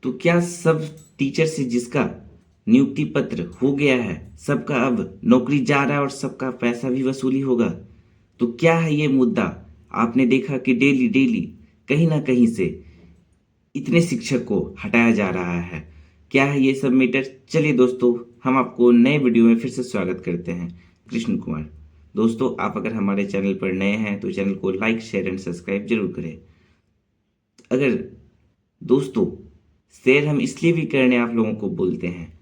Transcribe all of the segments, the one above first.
तो क्या सब टीचर से जिसका नियुक्ति पत्र हो गया है, सबका अब नौकरी जा रहा है और सबका पैसा भी वसूली होगा? तो क्या है ये मुद्दा? आपने देखा कि डेली डेली कहीं ना कहीं से इतने शिक्षक को हटाया जा रहा है। क्या है ये सब मैटर? चलिए दोस्तों, हम आपको नए वीडियो में फिर से स्वागत करते हैं। कृष्ण कुमार। दोस्तों, आप अगर हमारे चैनल पर नए हैं तो चैनल को लाइक, शेयर एंड सब्सक्राइब जरूर करें। अगर दोस्तों, शेयर हम इसलिए भी करने आप लोगों को बोलते हैं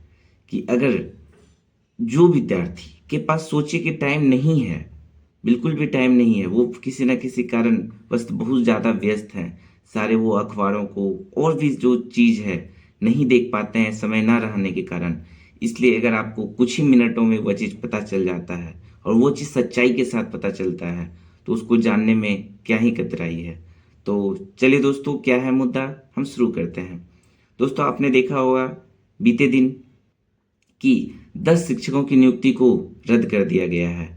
कि अगर जो विद्यार्थी के पास सोचे कि टाइम नहीं है, बिल्कुल भी टाइम नहीं है, वो किसी ना किसी कारण बस बहुत ज़्यादा व्यस्त हैं, सारे वो अखबारों को और भी जो चीज़ है नहीं देख पाते हैं समय ना रहने के कारण। इसलिए अगर आपको कुछ ही मिनटों में वह चीज़ पता चल जाता है और वो चीज़ सच्चाई के साथ पता चलता है तो उसको जानने में क्या ही कतराई है। तो चलिए दोस्तों, क्या है मुद्दा, हम शुरू करते हैं। दोस्तों, आपने देखा होगा बीते दिन कि 10 शिक्षकों की नियुक्ति को रद्द कर दिया गया है।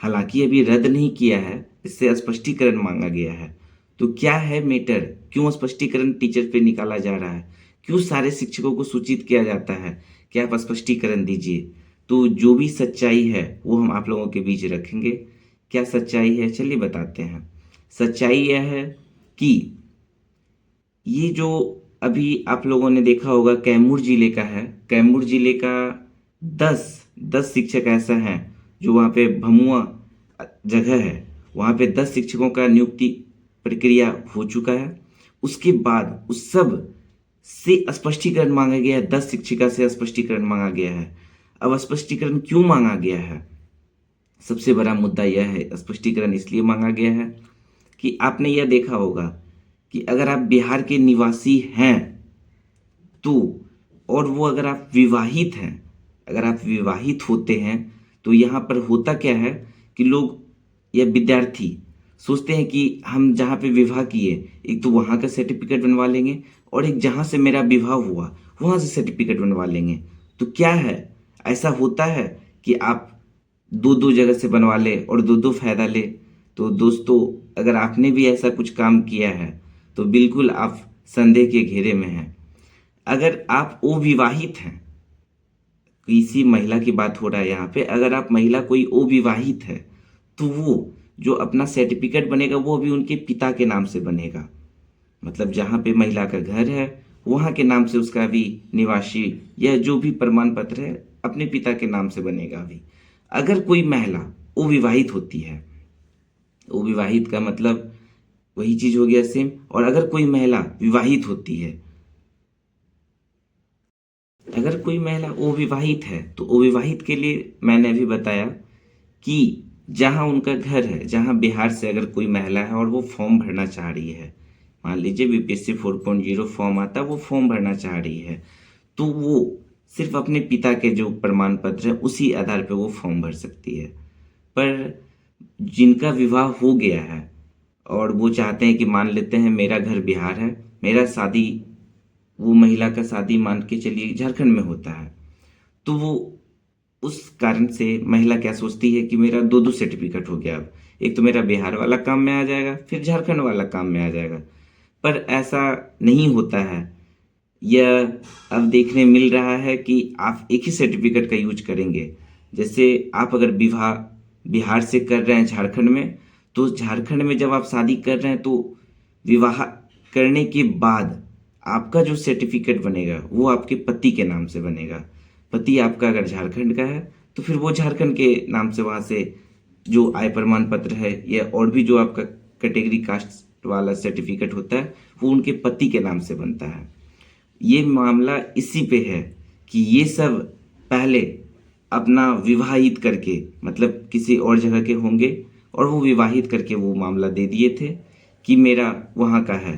हालांकि अभी रद्द नहीं किया है, इससे स्पष्टीकरण मांगा गया है। तो क्या है मैटर? क्यों स्पष्टीकरण टीचर पे निकाला जा रहा है? क्यों सारे शिक्षकों को सूचित किया जाता है कि आप स्पष्टीकरण दीजिए? तो जो भी सच्चाई है वो हम आप लोगों के बीच रखेंगे। क्या सच्चाई है, चलिए बताते हैं। सच्चाई यह है कि ये जो अभी आप लोगों ने देखा होगा कैमूर जिले का है। कैमूर जिले का 10 शिक्षक ऐसा हैं जो वहाँ पे भमुआ जगह है, वहाँ पे 10 शिक्षकों का नियुक्ति प्रक्रिया हो चुका है। उसके बाद उस सब से स्पष्टीकरण मांगा गया है। 10 शिक्षिका से स्पष्टीकरण मांगा गया है। अब स्पष्टीकरण क्यों मांगा गया है? सबसे बड़ा मुद्दा यह है, स्पष्टीकरण इसलिए मांगा गया है कि आपने यह देखा होगा कि अगर आप बिहार के निवासी हैं तो, और वो अगर आप विवाहित हैं, अगर आप विवाहित होते हैं तो यहाँ पर होता क्या है कि लोग या विद्यार्थी सोचते हैं कि हम जहाँ पे विवाह किए, एक तो वहाँ का सर्टिफिकेट बनवा लेंगे और एक जहाँ से मेरा विवाह हुआ वहाँ से सर्टिफिकेट बनवा लेंगे। तो क्या है, ऐसा होता है कि आप दो दो जगह से बनवा ले और दो दो फायदा ले। तो दोस्तों, अगर आपने भी ऐसा कुछ काम किया है तो बिल्कुल आप संदेह के घेरे में हैं। अगर आप अविवाहित हैं, किसी महिला की बात हो रहा है यहाँ पे, अगर आप महिला कोई अविवाहित है तो वो जो अपना सर्टिफिकेट बनेगा वो भी उनके पिता के नाम से बनेगा। मतलब जहाँ पे महिला का घर है वहाँ के नाम से उसका भी निवासी या जो भी प्रमाण पत्र है अपने पिता के नाम से बनेगा भी। अगर कोई महिला अविवाहित होती है, अविवाहित का मतलब वही चीज हो गया सेम। और अगर कोई महिला विवाहित होती है, अगर कोई महिला अविवाहित है तो अविवाहित के लिए मैंने अभी बताया कि जहां उनका घर है, जहां बिहार से अगर कोई महिला है और वो फॉर्म भरना चाह रही है, मान लीजिए बीपीएससी 4.0 फॉर्म आता है, वो फॉर्म भरना चाह रही है, तो वो सिर्फ अपने पिता के जो प्रमाण पत्र है उसी आधार पर वो फॉर्म भर सकती है। पर जिनका विवाह हो गया है और वो चाहते हैं कि मान लेते हैं मेरा घर बिहार है, मेरा शादी, वो महिला का शादी मान के चलिए झारखंड में होता है, तो वो उस कारण से महिला क्या सोचती है कि मेरा दो दो सर्टिफिकेट हो गया। अब एक तो मेरा बिहार वाला काम में आ जाएगा, फिर झारखंड वाला काम में आ जाएगा। पर ऐसा नहीं होता है। यह अब देखने मिल रहा है कि आप एक ही सर्टिफिकेट का यूज करेंगे। जैसे आप अगर विवाह बिहार से कर रहे हैं झारखंड में, तो झारखंड में जब आप शादी कर रहे हैं तो विवाह करने के बाद आपका जो सर्टिफिकेट बनेगा वो आपके पति के नाम से बनेगा। पति आपका अगर झारखंड का है तो फिर वो झारखंड के नाम से वहाँ से जो आय प्रमाण पत्र है या और भी जो आपका कैटेगरी कास्ट वाला सर्टिफिकेट होता है वो उनके पति के नाम से बनता है। ये मामला इसी पे है कि ये सब पहले अपना विवाहित करके, मतलब किसी और जगह के होंगे और वो विवाहित करके वो मामला दे दिए थे कि मेरा वहाँ का है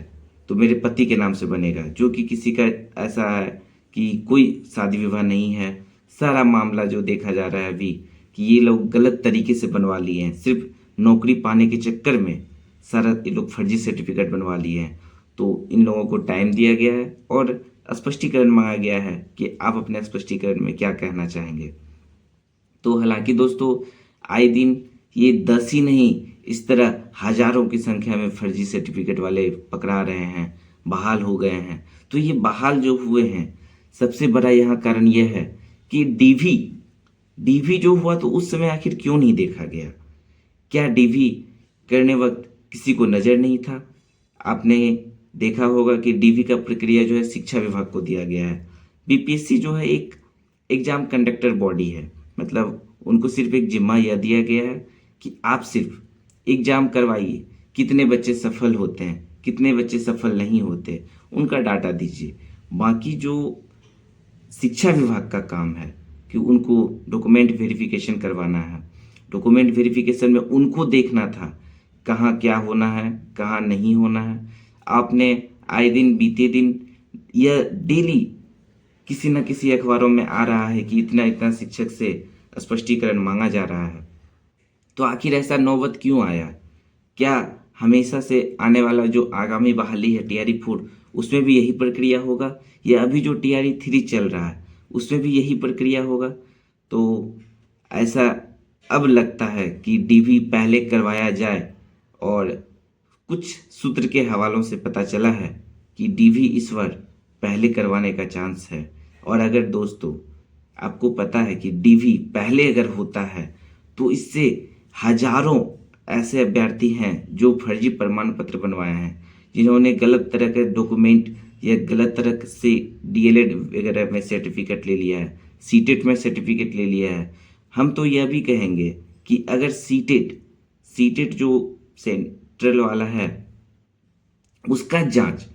तो मेरे पति के नाम से बनेगा, जो कि किसी का ऐसा है कि कोई शादी विवाह नहीं है। सारा मामला जो देखा जा रहा है अभी कि ये लोग गलत तरीके से बनवा लिए हैं, सिर्फ नौकरी पाने के चक्कर में सारा ये लोग फर्जी सर्टिफिकेट बनवा लिए हैं। तो इन लोगों को टाइम दिया गया है और स्पष्टीकरण मांगा गया है कि आप अपने स्पष्टीकरण में क्या कहना चाहेंगे। तो हालांकि दोस्तों, आए दिन ये 10 ही नहीं, इस तरह हजारों की संख्या में फर्जी सर्टिफिकेट वाले पकड़ा रहे हैं। बहाल हो गए हैं। तो ये बहाल जो हुए हैं, सबसे बड़ा यहाँ कारण यह है कि डीवी डीवी जो हुआ तो उस समय आखिर क्यों नहीं देखा गया? क्या डीवी करने वक्त किसी को नज़र नहीं था? आपने देखा होगा कि डीवी का प्रक्रिया जो है शिक्षा विभाग को दिया गया है। बीपीएससी जो है एक एग्जाम कंडक्टर बॉडी है, मतलब उनको सिर्फ एक जिम्मा यह दिया गया है कि आप सिर्फ एग्जाम करवाइए, कितने बच्चे सफल होते हैं, कितने बच्चे सफल नहीं होते, उनका डाटा दीजिए। बाकी जो शिक्षा विभाग का काम है कि उनको डॉक्यूमेंट वेरिफिकेशन करवाना है। डॉक्यूमेंट वेरिफिकेशन में उनको देखना था कहाँ क्या होना है, कहाँ नहीं होना है। आपने आए दिन बीते दिन या डेली किसी न किसी अखबारों में आ रहा है कि इतना इतना शिक्षक से स्पष्टीकरण मांगा जा रहा है। तो आखिर ऐसा नौबत क्यों आया? क्या हमेशा से आने वाला जो आगामी बहाली है टीआरई 4 उसमें भी यही प्रक्रिया होगा, या अभी जो टीआरई 3 चल रहा है उसमें भी यही प्रक्रिया होगा? तो ऐसा अब लगता है कि डीवी पहले करवाया जाए। और कुछ सूत्र के हवालों से पता चला है कि डीवी इस बार पहले करवाने का चांस है। और अगर दोस्तों आपको पता है कि डीवी पहले अगर होता है तो इससे हजारों ऐसे अभ्यर्थी हैं जो फर्जी प्रमाण पत्र बनवाए हैं, जिन्होंने गलत तरह के डॉक्यूमेंट या गलत तरह से डीएलएड वगैरह में सर्टिफिकेट ले लिया है, सीटेट में सर्टिफिकेट ले लिया है। हम तो यह भी कहेंगे कि अगर सीटेट सीटेट जो सेंट्रल वाला है उसका जांच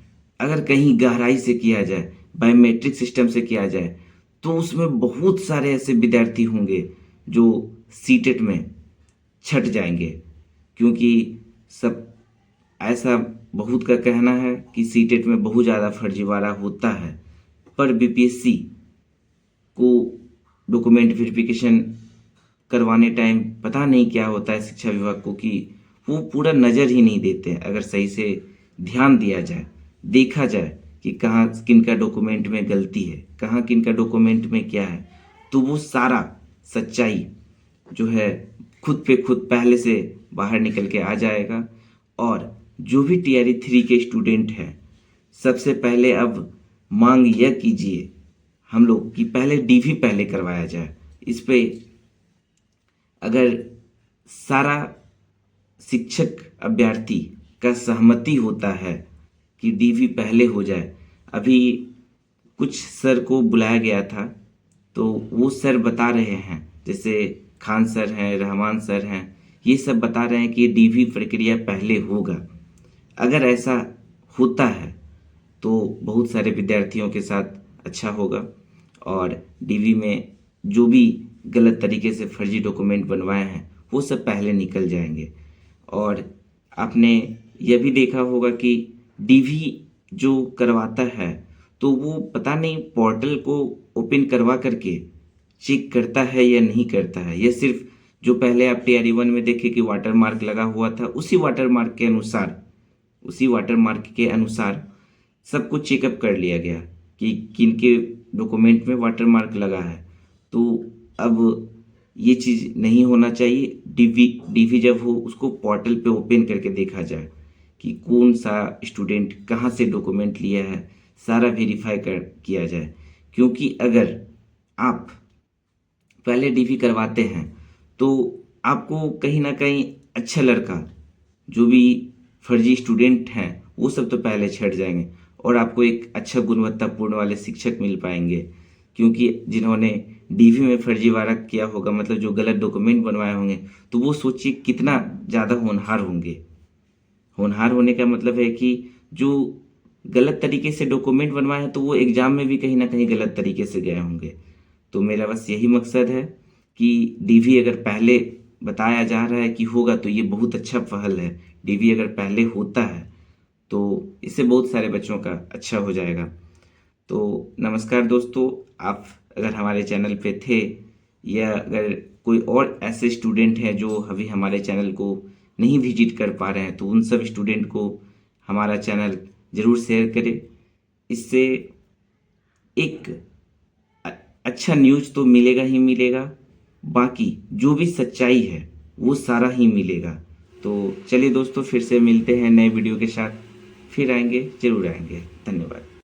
अगर कहीं गहराई से किया जाए, बायोमेट्रिक सिस्टम से किया जाए, तो उसमें बहुत सारे ऐसे विद्यार्थी होंगे जो सीटेट में छट जाएंगे। क्योंकि सब ऐसा बहुत का कहना है कि सीटेट में बहुत ज़्यादा फर्जीवाड़ा होता है। पर बीपीएससी को डॉक्यूमेंट वेरिफिकेशन करवाने टाइम पता नहीं क्या होता है शिक्षा विभाग को कि वो पूरा नज़र ही नहीं देते हैं। अगर सही से ध्यान दिया जाए, देखा जाए कि कहाँ किनका डॉक्यूमेंट में गलती है, कहाँ किनका डॉक्यूमेंट में क्या है, तो वो सारा सच्चाई जो है खुद पे खुद पहले से बाहर निकल के आ जाएगा। और जो भी टीआरई 3 के स्टूडेंट हैं, सबसे पहले अब मांग यह कीजिए हम लोग कि पहले डीवी पहले करवाया जाए। इस पे अगर सारा शिक्षक अभ्यर्थी का सहमति होता है कि डीवी पहले हो जाए। अभी कुछ सर को बुलाया गया था तो वो सर बता रहे हैं, जैसे खान सर हैं, रहमान सर हैं, ये सब बता रहे हैं कि डीवी प्रक्रिया पहले होगा। अगर ऐसा होता है तो बहुत सारे विद्यार्थियों के साथ अच्छा होगा और डीवी में जो भी गलत तरीके से फर्जी डॉक्यूमेंट बनवाए हैं वो सब पहले निकल जाएंगे। और आपने यह भी देखा होगा कि डीवी जो करवाता है तो वो पता नहीं पोर्टल को ओपन करवा करके चेक करता है या नहीं करता है। यह सिर्फ जो पहले आप टीआरई 1 में देखे कि वाटर मार्क लगा हुआ था, उसी वाटर मार्क के अनुसार सब कुछ चेकअप कर लिया गया कि किनके डॉक्यूमेंट में वाटर मार्क लगा है। तो अब ये चीज़ नहीं होना चाहिए। डीवी जब हो उसको पोर्टल पे ओपन करके देखा जाए कि कौन सा स्टूडेंट कहाँ से डॉक्यूमेंट लिया है, सारा वेरीफाई कर किया जाए। क्योंकि अगर आप पहले डीवी करवाते हैं तो आपको कहीं ना कहीं अच्छा लड़का, जो भी फर्जी स्टूडेंट हैं वो सब तो पहले छट जाएंगे और आपको एक अच्छा गुणवत्तापूर्ण वाले शिक्षक मिल पाएंगे। क्योंकि जिन्होंने डीवी में फर्जीवाड़ा किया होगा, मतलब जो गलत डॉक्यूमेंट बनवाए होंगे, तो वो सोचिए कितना ज़्यादा होनहार होंगे। होनहार होने का मतलब है कि जो गलत तरीके से डॉक्यूमेंट बनवाए हैं तो वो एग्ज़ाम में भी कहीं ना कहीं गलत तरीके से गए होंगे। तो मेरा बस यही मकसद है कि डीवी अगर पहले बताया जा रहा है कि होगा तो ये बहुत अच्छा पहल है। डीवी अगर पहले होता है तो इससे बहुत सारे बच्चों का अच्छा हो जाएगा। तो नमस्कार दोस्तों, आप अगर हमारे चैनल पे थे या अगर कोई और ऐसे स्टूडेंट हैं जो अभी हमारे चैनल को नहीं विजिट कर पा रहे हैं तो उन सब स्टूडेंट को हमारा चैनल ज़रूर शेयर करें। इससे एक अच्छा न्यूज़ तो मिलेगा ही मिलेगा, बाकी जो भी सच्चाई है वो सारा ही मिलेगा। तो चलिए दोस्तों, फिर से मिलते हैं नए वीडियो के साथ। फिर आएंगे, जरूर आएंगे। धन्यवाद।